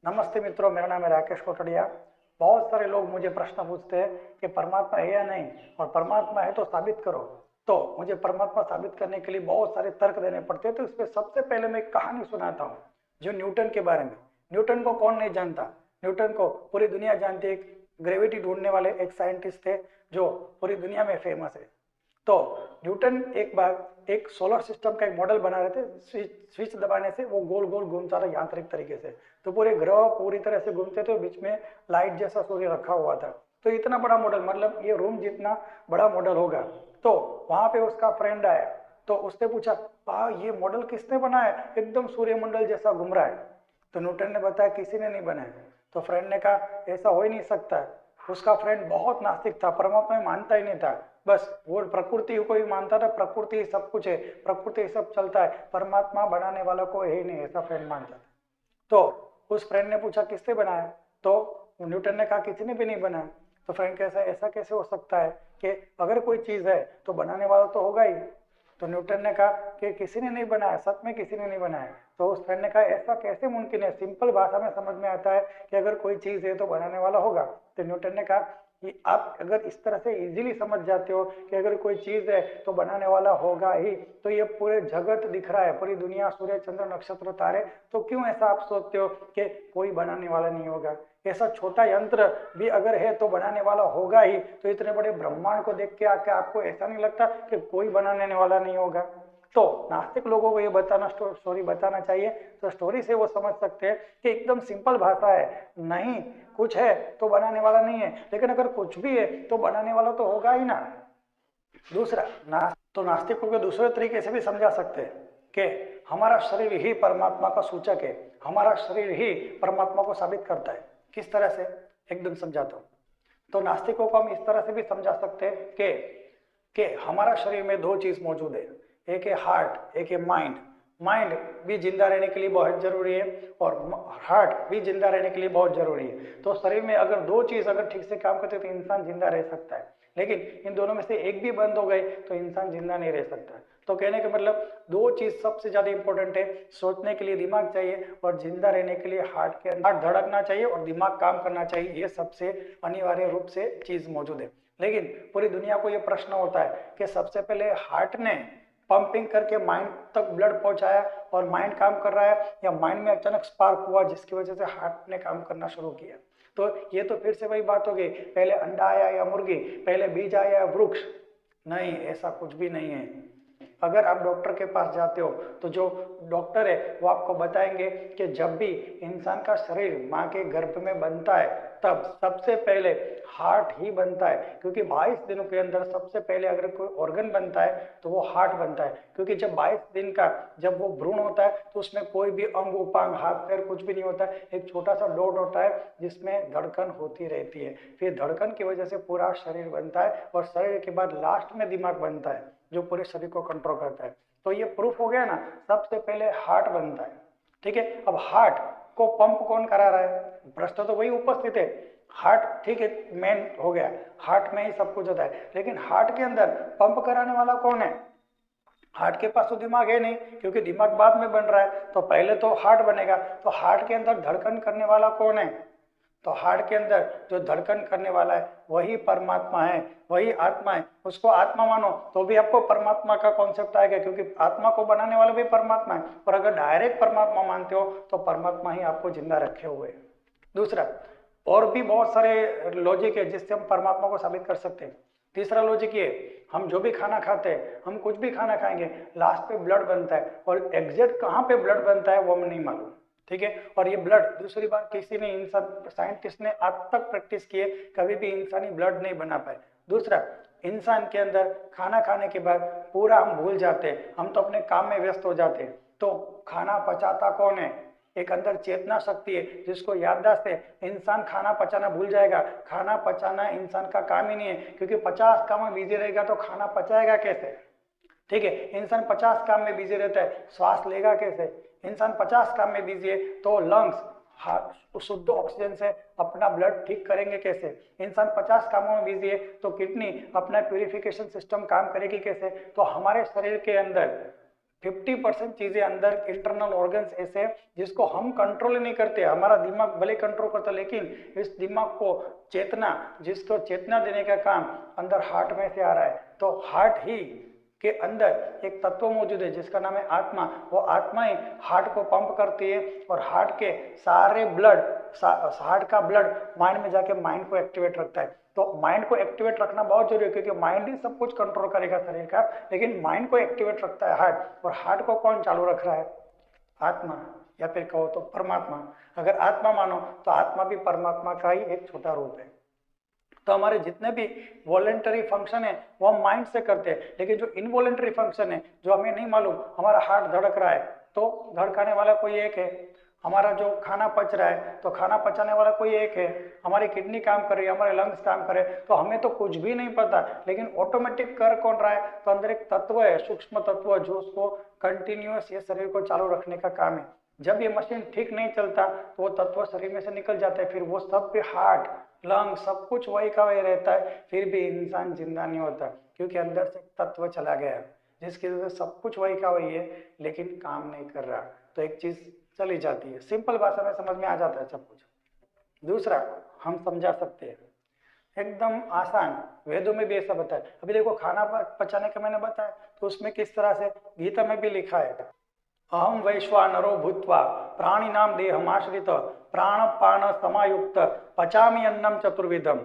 नमस्ते मित्रों, मेरा नाम है राकेश कोटड़िया। बहुत सारे लोग मुझे प्रश्न पूछते हैं कि परमात्मा है या नहीं, और परमात्मा है तो साबित करो। तो मुझे परमात्मा साबित करने के लिए बहुत सारे तर्क देने पड़ते हैं। तो इसमें सबसे पहले मैं एक कहानी सुनाता हूँ जो न्यूटन के बारे में। न्यूटन को कौन नहीं जानता? न्यूटन को पूरी दुनिया जानती है। ग्रेविटी ढूंढने वाले एक साइंटिस्ट थे जो पूरी दुनिया में फेमस है। तो न्यूटन एक बार एक सोलर सिस्टम का एक मॉडल बना रहे थे। स्विच दबाने से वो गोल गोल घूमता था यांत्रिक तरीके से। तो पूरे ग्रह पूरी तरह से घूमते थे, बीच में लाइट जैसा सूर्य रखा हुआ था। तो इतना बड़ा मॉडल, मतलब ये रूम जितना बड़ा मॉडल होगा। तो वहां पे उसका फ्रेंड आया, तो उसने पूछा, ये मॉडल किसने बनाया? एकदम सूर्यमंडल जैसा घूम रहा है। तो न्यूटन ने बताया, किसी ने नहीं बनाया। तो फ्रेंड ने कहा, ऐसा हो ही नहीं सकता। उसका फ्रेंड बहुत नास्तिक था, परमात्मा में मानता ही नहीं था। बस वो प्रकृति को ही मानता था, प्रकृति सब कुछ है, प्रकृति सब चलता है, परमात्मा बनाने वाला को है ही नहीं, ऐसा फ्रेंड मानता था। तो उस फ्रेंड ने पूछा, किसने बनाया? तो न्यूटन ने कहा, किसी ने भी नहीं बनाया। तो फ्रेंड कैसा, ऐसा कैसे हो सकता है कि अगर कोई चीज है तो बनाने वाला तो होगा ही। तो न्यूटन ने कहा कि किसी ने नहीं बनाया, सच में किसी ने नहीं बनाया। तो उस फ्रेंड ने कहा, ऐसा कैसे मुमकिन है? सिंपल भाषा में समझ में आता है कि अगर कोई चीज है तो बनाने वाला होगा। तो न्यूटन ने कहा कि आप अगर इस तरह से इजीली समझ जाते हो कि अगर कोई चीज है तो बनाने वाला होगा ही, तो ये पूरे जगत दिख रहा है, पूरी दुनिया, सूर्य, चंद्र, नक्षत्र, तारे, तो क्यों ऐसा आप सोचते हो कि कोई बनाने वाला नहीं होगा? ऐसा छोटा यंत्र भी अगर है तो बनाने वाला होगा ही। तो इतने बड़े ब्रह्मांड को देख के आके आपको ऐसा नहीं लगता कि कोई बनाने वाला नहीं होगा? तो नास्तिक लोगों को ये बताना, स्टोरी बताना चाहिए, तो स्टोरी से वो समझ सकते हैं कि एकदम सिंपल भाषा है। नहीं, कुछ है तो बनाने वाला नहीं है, लेकिन अगर कुछ भी है तो बनाने वाला तो होगा ही ना। दूसरा, नास्तिकों के दूसरे तरीके से भी समझा सकते हैं कि हमारा शरीर ही परमात्मा का सूचक है, हमारा शरीर ही परमात्मा को साबित करता है। किस तरह से? एकदम समझाता हूँ। तो नास्तिकों को हम इस तरह से भी समझा सकते हैं कि हमारा शरीर में दो चीज मौजूद है, एक है हार्ट, एक है माइंड। माइंड भी जिंदा रहने के लिए बहुत जरूरी है, और हार्ट भी जिंदा रहने के लिए बहुत जरूरी है। तो शरीर में अगर दो चीज अगर ठीक से काम करते तो इंसान जिंदा रह सकता है, लेकिन इन दोनों में से एक भी बंद हो गए तो इंसान जिंदा नहीं रह सकता। तो कहने का मतलब, दो चीज सबसे ज्यादा इंपॉर्टेंट है। सोचने के लिए दिमाग चाहिए, और जिंदा रहने के लिए हार्ट धड़कना चाहिए और दिमाग काम करना चाहिए। ये सबसे अनिवार्य रूप से चीज मौजूद है। लेकिन पूरी दुनिया को ये प्रश्न होता है कि सबसे पहले हार्ट ने पंपिंग करके माइंड तक ब्लड पहुंचाया और माइंड काम कर रहा है, या माइंड में अचानक स्पार्क हुआ जिसकी वजह से हार्ट ने काम करना शुरू किया? तो ये तो फिर से वही बात हो गई, पहले अंडा आया या मुर्गी, पहले बीज आया या वृक्ष? नहीं, ऐसा कुछ भी नहीं है। अगर आप डॉक्टर के पास जाते हो तो जो डॉक्टर है वो आपको बताएंगे कि जब भी इंसान का शरीर माँ के गर्भ में बनता है तब सबसे पहले हार्ट ही बनता है, क्योंकि 22 दिनों के अंदर सबसे पहले अगर कोई ऑर्गन बनता है तो वो हार्ट बनता है। क्योंकि जब 22 दिन का जब वो भ्रूण होता है तो उसमें कोई भी अंग उपांग, हाथ पैर कुछ भी नहीं होता है, एक छोटा सा डॉट होता है जिसमें धड़कन होती रहती है। फिर धड़कन की वजह से पूरा शरीर बनता है, और शरीर के बाद लास्ट में दिमाग बनता है जो पूरे शरीर को कंट्रोल करता है। तो ये प्रूफ हो गया ना, सबसे पहले हार्ट बनता है। ठीक है, अब हार्ट को पंप कौन करा रहा है? प्रश्न तो वही उपस्थित है। हार्ट, ठीक है, मेन हो गया, हार्ट में ही सब कुछ होता है, लेकिन हार्ट के अंदर पंप कराने वाला कौन है? हार्ट के पास तो दिमाग है नहीं, क्योंकि दिमाग बाद में बन रहा है, तो पहले तो हार्ट बनेगा। तो हार्ट के अंदर धड़कन करने वाला कौन है? तो हार्ट के अंदर जो धड़कन करने वाला है वही परमात्मा है, वही आत्मा है। उसको आत्मा मानो तो भी आपको परमात्मा का कॉन्सेप्ट आएगा, क्योंकि आत्मा को बनाने वाला भी परमात्मा है। और अगर डायरेक्ट परमात्मा मानते हो तो परमात्मा ही आपको जिंदा रखे हुए है। दूसरा, और भी बहुत सारे लॉजिक है जिससे हम परमात्मा को साबित कर सकते हैं। तीसरा लॉजिक ये, हम जो भी खाना खाते हैं, हम कुछ भी खाना खाएंगे, लास्ट पे ब्लड बनता है, और एग्जैक्ट कहाँ पे ब्लड बनता है वो हमें नहीं मालूम। ठीक है, और ये ब्लड, दूसरी बात, किसी ने इंसान साइंटिस्ट ने आज तक प्रैक्टिस किए, कभी भी इंसानी ब्लड नहीं बना पाए। दूसरा, इंसान के अंदर खाना खाने के बाद पूरा हम भूल जाते हैं, हम तो अपने काम में व्यस्त हो जाते हैं। तो खाना पचाता कौन है? एक अंदर चेतना शक्ति है जिसको याददाश्त है। इंसान खाना पचाना भूल जाएगा, खाना पचाना इंसान का काम ही नहीं है, क्योंकि 50 काम में बिजी रहेगा तो खाना पचाएगा कैसे? ठीक है, इंसान 50 काम में बिजी रहता है, श्वास लेगा कैसे? इंसान 50 काम में बिजी है, तो लंग्स शुद्ध ऑक्सीजन से अपना ब्लड ठीक करेंगे कैसे? इंसान 50 कामों में बिजी है, तो किडनी अपना प्यूरिफिकेशन सिस्टम काम करेगी कैसे? तो हमारे शरीर के अंदर 50% चीजें अंदर इंटरनल ऑर्गन्स ऐसे हैं जिसको हम कंट्रोल नहीं करते। हमारा दिमाग भले कंट्रोल करता, लेकिन इस दिमाग को चेतना, जिसको चेतना देने का काम अंदर हार्ट में से आ रहा है। तो हार्ट ही के अंदर एक तत्व मौजूद है जिसका नाम है आत्मा। वो आत्मा ही हार्ट को पंप करती है और हार्ट के सारे ब्लड, हार्ट का ब्लड माइंड में जाके माइंड को एक्टिवेट रखता है। तो माइंड को एक्टिवेट रखना बहुत जरूरी है, क्योंकि माइंड ही सब कुछ कंट्रोल करेगा शरीर का, लेकिन माइंड को एक्टिवेट रखता है हार्ट। और हार्ट को कौन चालू रख रहा है? आत्मा, या फिर कहो तो परमात्मा। अगर आत्मा मानो तो आत्मा भी परमात्मा का ही एक छोटा रूप है। तो हमारे जितने भी वॉलेंटरी फंक्शन है वो हम माइंड से करते हैं, लेकिन जो इनवॉलेंटरी फंक्शन है, जो हमें नहीं मालूम, हमारा हार्ट धड़क रहा है तो धड़काने वाला कोई एक है, हमारा जो खाना पच रहा है तो खाना पचाने वाला कोई एक है, हमारी किडनी काम कर रही है, हमारे लंग्स काम कर रहे हैं, तो हमें तो कुछ भी नहीं पता, लेकिन ऑटोमेटिक कर कौन रहा है? तो अंदर एक तत्व है, सूक्ष्म तत्व, जो उसको कंटिन्यूअस ये शरीर को चालू रखने का काम है। जब ये मशीन ठीक नहीं चलता तो वो तत्व शरीर में से निकल जाता है, फिर वो सब पे हार्ट, लंग, सब कुछ वही का वही रहता है, फिर भी इंसान जिंदा नहीं होता, क्योंकि अंदर से तत्व चला गया जिसकी वजह से सब कुछ वही का वही है, लेकिन काम नहीं कर रहा। तो एक चीज चली जाती है, सिंपल भाषा में समझ में आ जाता है सब कुछ। दूसरा हम समझा सकते हैं एकदम आसान, वेदों में भी ऐसा बताया। अभी देखो खाना पचाने का मैंने बताया, तो उसमें किस तरह से गीता में भी लिखा है, अहम वैश्वानरो भूत्वा प्राणिनाम देहमाश्रित प्राणपान समायुक्त पचामी अन्नम चतुर्विधम।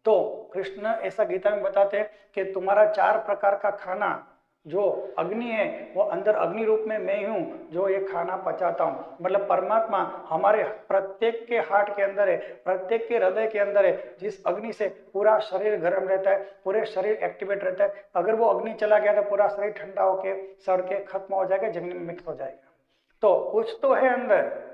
तो कृष्ण ऐसा गीता में बताते हैं कि तुम्हारा 4 प्रकार का खाना, जो अग्नि है वो अंदर अग्नि रूप में मैं हूँ जो ये खाना पचाता हूँ। मतलब परमात्मा हमारे प्रत्येक के हार्ट के अंदर है, प्रत्येक के हृदय के अंदर है, जिस अग्नि से पूरा शरीर गर्म रहता है, पूरे शरीर एक्टिवेट रहता है। अगर वो अग्नि चला गया तो पूरा शरीर ठंडा होके सड़ के खत्म हो जाएगा, जमीन में मिक्स हो जाएगा। तो कुछ तो है अंदर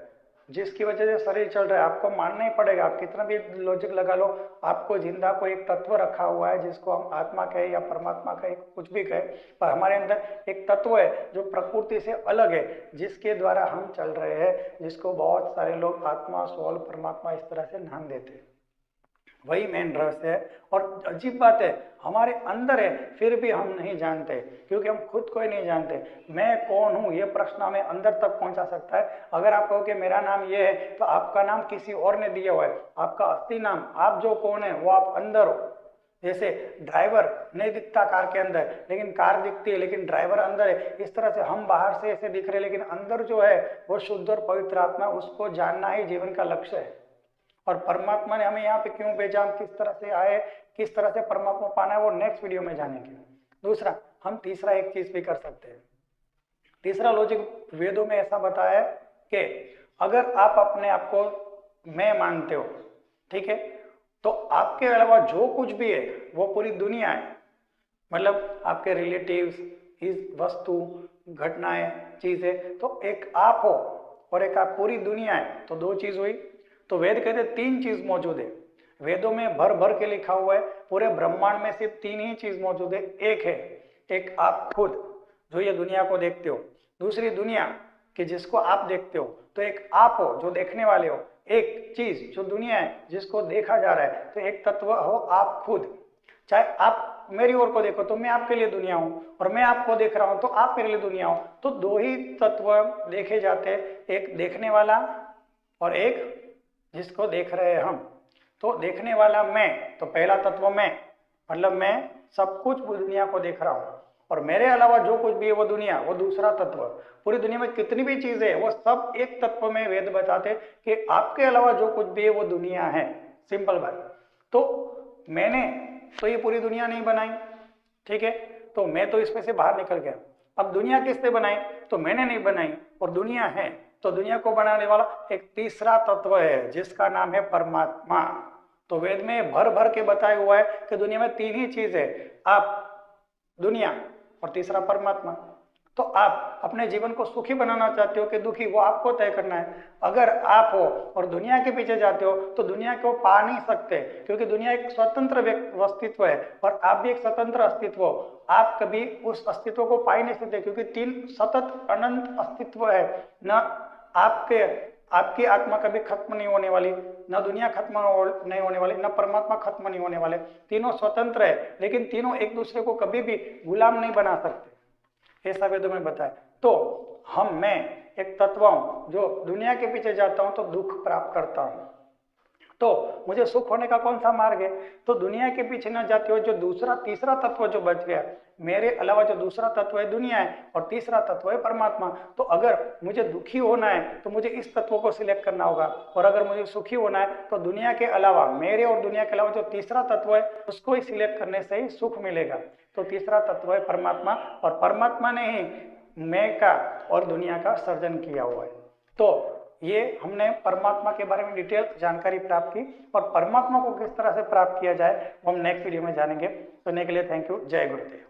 जिसकी वजह से शरीर चल रहा है, आपको मानना ही पड़ेगा। आप कितना भी लॉजिक लगा लो, आपको जिंदा को एक तत्व रखा हुआ है जिसको हम आत्मा कहे या परमात्मा कहे, कुछ भी कहे, पर हमारे अंदर एक तत्व है जो प्रकृति से अलग है, जिसके द्वारा हम चल रहे हैं, जिसको बहुत सारे लोग आत्मा, सोल, परमात्मा इस तरह से नाम देते हैं। वही मेन रहस्य है। और अजीब बात है, हमारे अंदर है फिर भी हम नहीं जानते, क्योंकि हम खुद को ही नहीं जानते। मैं कौन हूँ ये प्रश्न हमें अंदर तक पहुंचा सकता है। अगर आप कहो कि मेरा नाम ये है, तो आपका नाम किसी और ने दिया हुआ है, आपका असली नाम, आप जो कौन है वो आप अंदर हो। जैसे ड्राइवर नहीं दिखता कार के अंदर, लेकिन कार दिखती है, लेकिन ड्राइवर अंदर है। इस तरह से हम बाहर से ऐसे दिख रहे, लेकिन अंदर जो है वो शुद्ध और पवित्र आत्मा, उसको जानना ही जीवन का लक्ष्य है। और परमात्मा ने हमें यहाँ पे क्यों भेजा, हम किस तरह से आए, किस तरह से परमात्मा पाना है, वो नेक्स्ट वीडियो में जानेंगे। दूसरा, हम तीसरा एक चीज भी कर सकते हैं। तीसरा लॉजिक वेदों में ऐसा बताया है कि अगर आप अपने आप को मैं मानते हो, ठीक है, तो आपके अलावा जो कुछ भी है वो पूरी दुनिया है। मतलब आपके रिलेटिव्स, इस वस्तु, घटनाएं, चीजें, तो एक आप हो और एक आप पूरी दुनिया है, तो 2 चीज हुई। तो वेद कहते 3 चीज मौजूद है। वेदों में भर भर के लिखा हुआ है, पूरे ब्रह्मांड में सिर्फ 3 ही चीज मौजूद है। एक है, एक आप खुद जो ये दुनिया को देखते हो, दूसरी दुनिया कि जिसको आप देखते हो, तो एक आप हो जो देखने वाले हो, एक चीज जो दुनिया है जिसको देखा जा रहा है, तो एक तत्व हो आप खुद। चाहे आप मेरी ओर को देखो तो मैं आपके लिए दुनिया हूं, और मैं आपको देख रहा हूं तो आप मेरे लिए दुनिया हो। तो 2 ही तत्व देखे जाते हैं, एक देखने वाला और एक जिसको देख रहे हैं हम। तो देखने वाला मैं, तो पहला तत्व मैं, मतलब मैं सब कुछ दुनिया को देख रहा हूं, और मेरे अलावा जो कुछ भी है वो दुनिया, वो दूसरा तत्व। पूरी दुनिया में कितनी भी चीजें है वो सब एक तत्व में वेद बताते कि आपके अलावा जो कुछ भी है वो दुनिया है। सिंपल बात। तो मैंने तो ये पूरी दुनिया नहीं बनाई, ठीक है, तो मैं तो इसमें से बाहर निकल गया। अब दुनिया किसने बनाई? तो मैंने नहीं बनाई, और दुनिया है, तो दुनिया को बनाने वाला एक तीसरा तत्व है जिसका नाम है परमात्मा। तो वेद में भर भर के बताया हुआ है कि दुनिया में 3 ही चीज है, आप, दुनिया और तीसरा परमात्मा। तो आप अपने जीवन को सुखी बनाना चाहते हो कि दुखी, वो आपको तय करना है। अगर आप हो और दुनिया के पीछे जाते हो तो दुनिया को पा नहीं सकते, क्योंकि दुनिया एक स्वतंत्र अस्तित्व है और आप भी एक स्वतंत्र अस्तित्व हो। आप कभी उस अस्तित्व को पा ही नहीं सकते, क्योंकि 3 सतत अनंत अस्तित्व है। न आपकी आत्मा कभी खत्म नहीं होने वाली, न दुनिया खत्म नहीं होने वाली, न परमात्मा खत्म नहीं होने वाले। तीनों स्वतंत्र है, लेकिन तीनों एक दूसरे को कभी भी गुलाम नहीं बना सकते। ऐसा वेदों में बताया। तो मैं एक तत्व हूं जो दुनिया के पीछे जाता हूं तो दुख प्राप्त करता हूं। तो मुझे सुख होने का कौन सा मार्ग है? तो दुनिया के पीछे न जाते हुए जो दूसरा तीसरा तत्व जो बच गया, मेरे अलावा जो दूसरा तत्व है दुनिया है और तीसरा तत्व है परमात्मा। तो अगर मुझे दुखी होना है तो मुझे इस तत्व को सिलेक्ट करना होगा, और अगर मुझे सुखी होना है तो दुनिया के अलावा, मेरे और दुनिया के अलावा जो तीसरा तत्व है उसको ही सिलेक्ट करने से ही सुख मिलेगा। तो तीसरा तत्व है परमात्मा, और परमात्मा ने ही मैं का और दुनिया का सर्जन किया हुआ है। तो ये हमने परमात्मा के बारे में डिटेल जानकारी प्राप्त की, और परमात्मा को किस तरह से प्राप्त किया जाए वो हम नेक्स्ट वीडियो में जानेंगे। सुनने के लिए थैंक यू। जय गुरुदेव।